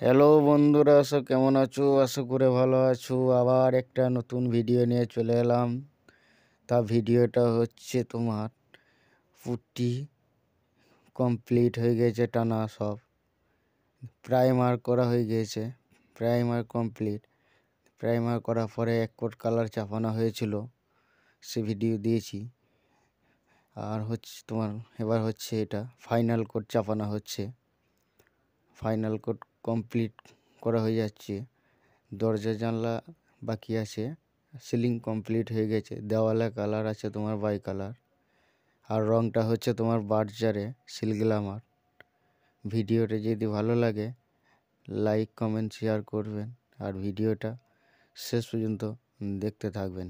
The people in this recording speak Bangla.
হ্যালো বন্ধুরা, কেমন আছো? আশা করে ভালো আছো। আবার একটা নতুন ভিডিও নিয়ে চলে এলাম। তা ভিডিওটা হচ্ছে তোমার পুট্টি কমপ্লিট হয়ে গেছে, টানা সব প্রাইমার করা হয়ে গেছে। Primer complete. প্রাইমার করার পরে এক কোট কালার চাপানো হয়েছিল, সে ভিডিও দিয়েছি। আর হচ্ছে তোমার এবার হচ্ছে এটা ফাইনাল কোট চাপানো হচ্ছে। ফাইনাল কোট কমপ্লিট করা হয়ে যাচ্ছে। দরজা জানলা বাকি আছে, সিলিং কমপ্লিট হয়ে গেছে। দেওয়ালে কালার আছে তোমার বাই কালার, আর রংটা হচ্ছে তোমার বার্জারে সিল গ্ল্যামার। ভিডিওটা যদি ভালো লাগে লাইক কমেন্ট শেয়ার করবেন, আর ভিডিওটা শেষ পর্যন্ত দেখতে থাকবেন।